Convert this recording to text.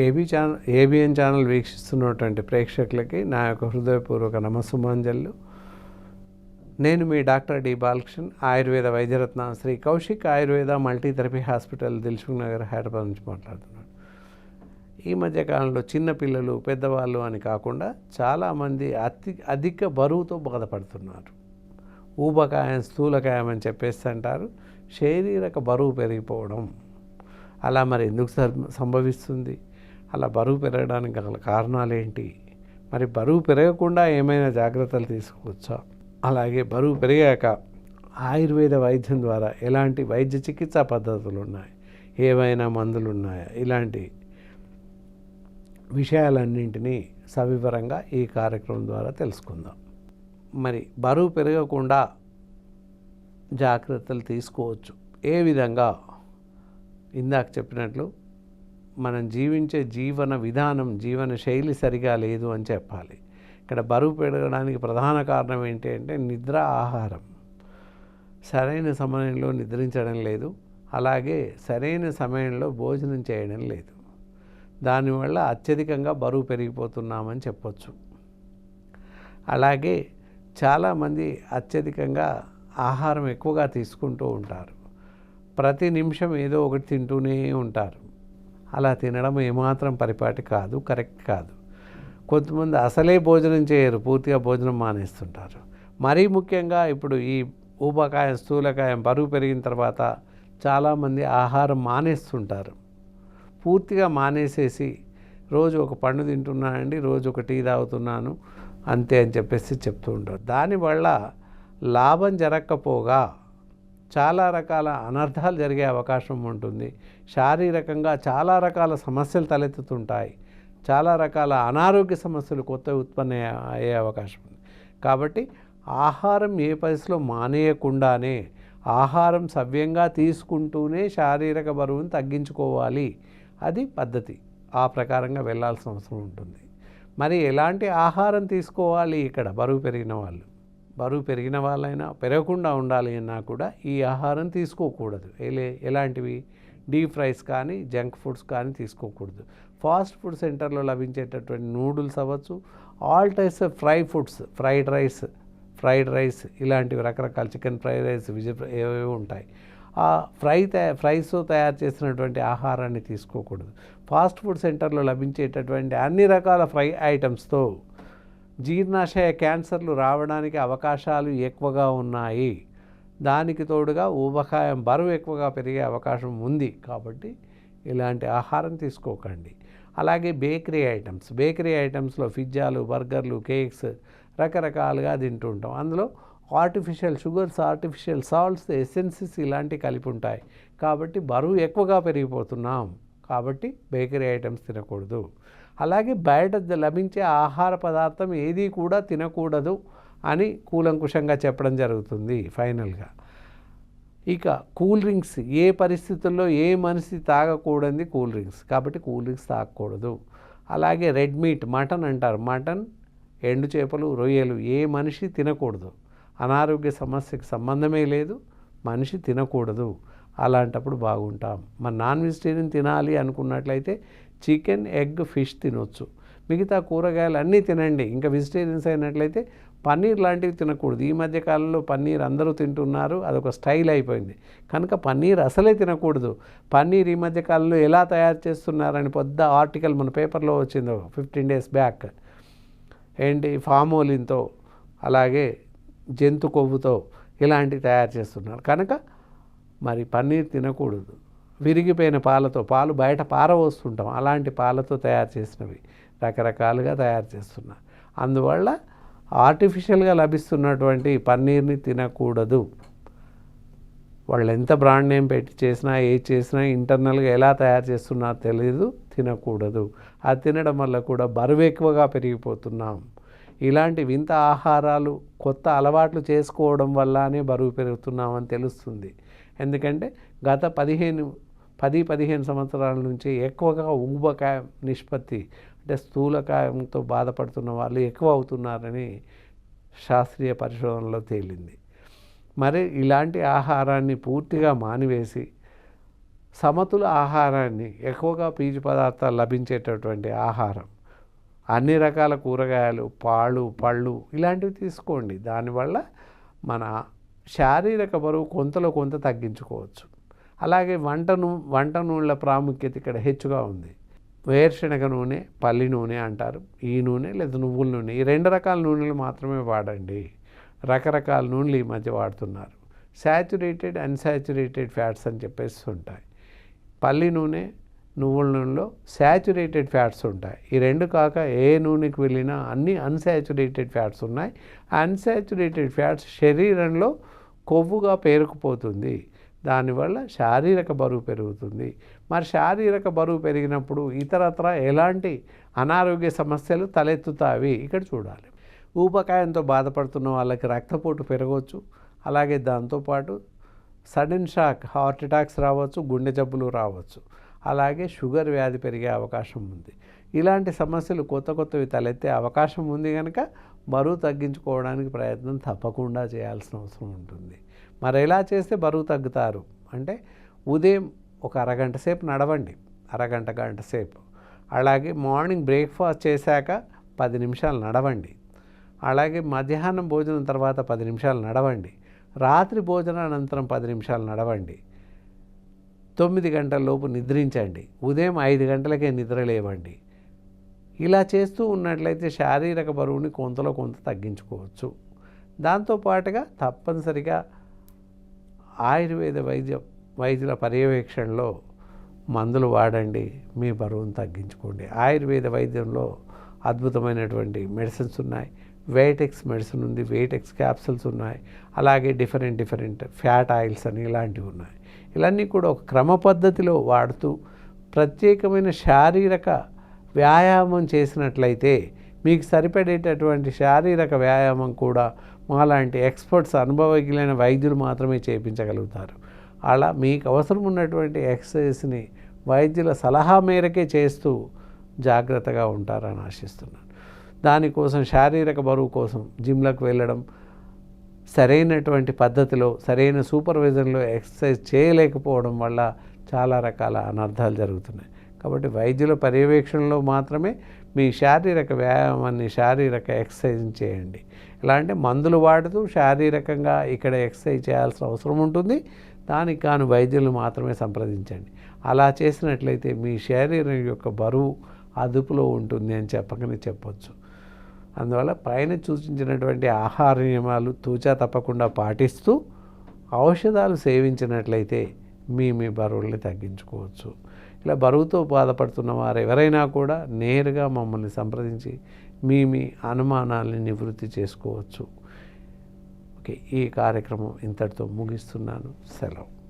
ABN channel వీక్షిస్తున్నటువంటి ప్రేక్షకులకి నా యొక్క హృదయపూర్వక నమస్సుమాంజలు. నేను మీ doctor D Balakrishna, Ayurveda Vaidyaratna Shri Kaushik Ayurveda multitherapy hospital, Dilsukh Nagar, Hyderabad నుంచి మాట్లాడుతున్నాను. ఈ మధ్యకాలంలో చిన్నపిల్లలు, పెద్దవాళ్ళు అని కాకుండా చాలామంది అధిక బరువుతో బాధపడుతున్నారు. ఊబకాయం, స్థూలకాయం అని చెప్పేసి అంటారు. శారీరక బరువు పెరిగిపోవడం అలా మరి ఎందుకు సంభవిస్తుంది? అలా బరువు పెరగడానికి గల కారణాలు ఏంటి? మరి బరువు పెరగకుండా ఏమైనా జాగ్రత్తలు తీసుకోవచ్చా? అలాగే బరువు పెరిగాక ఆయుర్వేద వైద్యం ద్వారా ఎలాంటి వైద్య చికిత్సా పద్ధతులు ఉన్నాయి, ఏవైనా మందులు ఉన్నాయా? ఇలాంటి విషయాలన్నింటినీ సవివరంగా ఈ కార్యక్రమం ద్వారా తెలుసుకుందాం. మరి బరువు పెరగకుండా జాగ్రత్తలు తీసుకోవచ్చు. ఏ విధంగా? ఇందాక చెప్పినట్లు మనం జీవించే జీవన విధానం, జీవన శైలి సరిగా లేదు అని చెప్పాలి. ఇక్కడ బరువు పెరగడానికి ప్రధాన కారణం ఏంటి అంటే నిద్ర, ఆహారం. సరైన సమయంలో నిద్రించడం లేదు, అలాగే సరైన సమయంలో భోజనం చేయడం లేదు. దానివల్ల అత్యధికంగా బరువు పెరిగిపోతున్నామని చెప్పొచ్చు. అలాగే చాలామంది అత్యధికంగా ఆహారం ఎక్కువగా తీసుకుంటూ ఉంటారు. ప్రతి నిమిషం ఏదో ఒకటి తింటూనే ఉంటారు. అలా తినడం ఏమాత్రం పరిపాటి కాదు, కరెక్ట్ కాదు. కొంతమంది అసలే భోజనం చేయరు, పూర్తిగా భోజనం మానేస్తుంటారు. మరీ ముఖ్యంగా ఇప్పుడు ఈ ఊబకాయం, స్థూలకాయం, బరువు పెరిగిన తర్వాత చాలామంది ఆహారం మానేస్తుంటారు. పూర్తిగా మానేసేసి రోజు ఒక పండు తింటున్నానండి, రోజు ఒక టీ తాగుతున్నాను అంతే అని చెప్పేసి చెప్తూ ఉంటారు. దానివల్ల లాభం జరగకపోగా చాలా రకాల అనర్థాలు జరిగే అవకాశం ఉంటుంది. శారీరకంగా చాలా రకాల సమస్యలు తలెత్తుతుంటాయి. చాలా రకాల అనారోగ్య సమస్యలు కొత్త ఉత్పన్న అయ్యే అవకాశం ఉంది. కాబట్టి ఆహారం ఏ పరిస్థితిలో మానేయకుండానే, ఆహారం సవ్యంగా తీసుకుంటూనే శారీరక బరువును తగ్గించుకోవాలి. అది పద్ధతి. ఆ ప్రకారంగా వెళ్ళాల్సిన అవసరం ఉంటుంది. మరి ఎలాంటి ఆహారం తీసుకోవాలి? ఇక్కడ బరువు పెరిగిన వాళ్ళైనా పెరగకుండా ఉండాలి అన్నా కూడా ఈ ఆహారం తీసుకోకూడదు. ఎలాంటివి? డీప్ ఫ్రైస్ కానీ, జంక్ ఫుడ్స్ కానీ తీసుకోకూడదు. ఫాస్ట్ ఫుడ్ సెంటర్లో లభించేటటువంటి నూడిల్స్ అవ్వచ్చు, all types of fry foods, fried rice ఇలాంటివి రకరకాల చికెన్ ఫ్రైడ్ రైస్, ఏవేవి ఉంటాయి. ఆ ఫ్రైస్తో తయారు చేసినటువంటి ఆహారాన్ని తీసుకోకూడదు. ఫాస్ట్ ఫుడ్ సెంటర్లో లభించేటటువంటి అన్ని రకాల ఫ్రై ఐటమ్స్తో జీర్ణాశయ క్యాన్సర్లు రావడానికి అవకాశాలు ఎక్కువగా ఉన్నాయి. దానికి తోడుగా ఊబకాయం, బరువు ఎక్కువగా పెరిగే అవకాశం ఉంది. కాబట్టి ఇలాంటి ఆహారం తీసుకోకండి. అలాగే బేకరీ ఐటమ్స్లో పిజ్జాలు, బర్గర్లు, కేక్స్ రకరకాలుగా తింటూ ఉంటాం. అందులో artificial sugars, artificial salts, essences ఇలాంటివి కలిపి ఉంటాయి. కాబట్టి బరువు ఎక్కువగా పెరిగిపోతున్నాం. కాబట్టి బేకరీ ఐటమ్స్ తినకూడదు. అలాగే బయట లభించే ఆహార పదార్థం ఏది కూడా తినకూడదు అని కూలంకుషంగా చెప్పడం జరుగుతుంది. ఫైనల్గా ఇక కూల్ డ్రింక్స్, ఏ పరిస్థితుల్లో ఏ మనిషి తాగకూడదు కూల్ డ్రింక్స్. కాబట్టి కూల్ డ్రింక్స్ తాగకూడదు. అలాగే రెడ్ మీట్, మటన్ అంటారు. మటన్, ఎండు చేపలు, రొయ్యలు ఏ మనిషి తినకూడదు. అనారోగ్య సమస్యకి సంబంధమే లేదు, మనిషి తినకూడదు. అలాంటప్పుడు బాగుంటాం. మరి నాన్ వెజిటేరియన్ తినాలి అనుకున్నట్లయితే చికెన్, ఎగ్, ఫిష్ తినొచ్చు. మిగతా కూరగాయలు అన్నీ తినండి. ఇంకా వెజిటేరియన్స్ అయినట్లయితే పన్నీర్ లాంటివి తినకూడదు. ఈ మధ్యకాలంలో పన్నీర్ అందరూ తింటున్నారు, అదొక స్టైల్ అయిపోయింది. కనుక పన్నీర్ అసలే తినకూడదు. పన్నీర్ ఈ మధ్యకాలంలో ఎలా తయారు చేస్తున్నారని పెద్ద ఆర్టికల్ మన పేపర్లో వచ్చిందో 15 days బ్యాక్. ఫామోలిన్తో, అలాగే జంతు కొవ్వుతో ఇలాంటివి తయారు చేస్తున్నారు. కనుక మరి పన్నీర్ తినకూడదు. విరిగిపోయిన పాలు బయట పారవస్తుంటాం, అలాంటి పాలతో తయారు చేసినవి రకరకాలుగా తయారు చేస్తున్నారు. అందువల్ల ఆర్టిఫిషియల్గా లభిస్తున్నటువంటి పన్నీర్ని తినకూడదు. వాళ్ళు ఎంత బ్రాండ్ నేమ్ పెట్టి చేసినా, ఏది చేసినా ఇంటర్నల్గా ఎలా తయారు చేస్తున్నారో తెలియదు, తినకూడదు. అది తినడం వల్ల కూడా బరువు ఎక్కువగా పెరిగిపోతున్నాం. ఇలాంటి వింత ఆహారాలు, కొత్త అలవాట్లు చేసుకోవడం వల్లనే బరువు పెరుగుతున్నామని తెలుస్తుంది. ఎందుకంటే గత 10-15 సంవత్సరాల నుంచి ఎక్కువగా ఊబకాయం నిష్పత్తి, అంటే స్థూలకాయంతో బాధపడుతున్న వాళ్ళు ఎక్కువ అవుతున్నారని శాస్త్రీయ పరిశోధనలో తేలింది. మరి ఇలాంటి ఆహారాన్ని పూర్తిగా మానివేసి సమతుల ఆహారాన్ని, ఎక్కువగా పీచు పదార్థాలు లభించేటటువంటి ఆహారం, అన్ని రకాల కూరగాయలు, పాలు, పళ్ళు ఇలాంటివి తీసుకోండి. దానివల్ల మన శారీరక బరువు కొంతలో కొంత తగ్గించుకోవచ్చు. అలాగే వంట నూనెల ప్రాముఖ్యత ఇక్కడ హెచ్చుగా ఉంది. వేరుశనగ నూనె, పల్లి నూనె అంటారు. ఈ నూనె లేదా నువ్వుల నూనె, ఈ 2 రకాల నూనెలు మాత్రమే వాడండి. రకరకాల నూనెలు ఈ మధ్య వాడుతున్నారు. శాచురేటెడ్, అన్సాచురేటెడ్ ఫ్యాట్స్ అని చెప్పేసి ఉంటాయి. పల్లి నూనె, నువ్వుల నూనెలో శాచురేటెడ్ ఫ్యాట్స్ ఉంటాయి. ఈ 2 కాక ఏ నూనెకి వెళ్ళినా అన్ని అన్సాచురేటెడ్ ఫ్యాట్స్ ఉన్నాయి. అన్సాచురేటెడ్ ఫ్యాట్స్ శరీరంలో కొవ్వుగా పేరుకుపోతుంది. దానివల్ల శారీరక బరువు పెరుగుతుంది. మరి శారీరక బరువు పెరిగినప్పుడు ఇతరత్ర ఎలాంటి అనారోగ్య సమస్యలు తలెత్తుతాయి ఇక్కడ చూడాలి. ఊబకాయంతో బాధపడుతున్న వాళ్ళకి రక్తపోటు పెరగవచ్చు. అలాగే దాంతోపాటు సడన్ షాక్, హార్ట్ అటాక్స్ రావచ్చు, గుండె జబ్బులు రావచ్చు. అలాగే షుగర్ వ్యాధి పెరిగే అవకాశం ఉంది. ఇలాంటి సమస్యలు కొత్తవి తలెత్తే అవకాశం ఉంది కనుక బరువు తగ్గించుకోవడానికి ప్రయత్నం తప్పకుండా చేయాల్సిన అవసరం ఉంటుంది. మరి ఎలా చేస్తే బరువు తగ్గుతారు అంటే, ఉదయం ఒక అరగంట సేపు నడవండి, గంట సేపు. అలాగే మార్నింగ్ బ్రేక్ఫాస్ట్ చేశాక 10 నిమిషాలు నడవండి. అలాగే మధ్యాహ్నం భోజనం తర్వాత 10 నిమిషాలు నడవండి. రాత్రి భోజనానంతరం 10 నిమిషాలు నడవండి. 9 గంటల లోపు నిద్రించండి. ఉదయం 5 గంటలకే నిద్ర లేవండి. ఇలా చేస్తూ ఉన్నట్లయితే శారీరక బరువుని కొంతలో కొంత తగ్గించుకోవచ్చు. దాంతోపాటుగా తప్పనిసరిగా ఆయుర్వేద వైద్యుల పర్యవేక్షణలో మందులు వాడండి, మీ బరువును తగ్గించుకోండి. ఆయుర్వేద వైద్యంలో అద్భుతమైనటువంటి మెడిసిన్స్ ఉన్నాయి. వెయిటెక్స్ మెడిసిన్ ఉంది, వెయిటెక్స్ క్యాప్సూల్స్ ఉన్నాయి. అలాగే డిఫరెంట్ ఫ్యాట్ ఆయిల్స్ అని ఇలాంటివి ఉన్నాయి. ఇవన్నీ కూడా ఒక క్రమ పద్ధతిలో వాడుతూ ప్రత్యేకమైన శారీరక వ్యాయామం చేసినట్లయితే మీకు సరిపడేటటువంటి శారీరక వ్యాయామం కూడా మాలాంటి ఎక్స్పర్ట్స్, అనుభవజ్ఞులైన వైద్యులు మాత్రమే చేయించగలుగుతారు. అలా మీకు అవసరం ఉన్నటువంటి ఎక్సర్సైజ్ని వైద్యుల సలహా మేరకే చేస్తూ జాగ్రత్తగా ఉంటారని ఆశిస్తున్నాను. దానికోసం శారీరక బరువు కోసం జిమ్లకు వెళ్ళడం, సరైనటువంటి పద్ధతిలో సరైన సూపర్విజన్లో ఎక్సర్సైజ్ చేయలేకపోవడం వల్ల చాలా రకాల అనర్థాలు జరుగుతున్నాయి. కాబట్టి వైద్యుల పర్యవేక్షణలో మాత్రమే మీ శారీరక వ్యాయామాన్ని, శారీరక ఎక్సర్సైజ్ చేయండి. ఎలా అంటే మందులు వాడుతూ శారీరకంగా ఇక్కడ ఎక్సర్సైజ్ చేయాల్సిన అవసరం ఉంటుంది. దానికి కాను వైద్యులను మాత్రమే సంప్రదించండి. అలా చేసినట్లయితే మీ శరీరం యొక్క బరువు అదుపులో ఉంటుంది అని చెప్పొచ్చు. అందువల్ల పైన సూచించినటువంటి ఆహార నియమాలు తూచా తప్పకుండా పాటిస్తూ ఔషధాలు సేవించినట్లయితే మీ బరువుల్ని తగ్గించుకోవచ్చు. ఇలా బరువుతో బాధపడుతున్న వారు ఎవరైనా కూడా నేరుగా మమ్మల్ని సంప్రదించి మీ అనుమానాలని నివృత్తి చేసుకోవచ్చు. ఓకే, ఈ కార్యక్రమం ఇంతటితో ముగిస్తున్నాను. సెలవు.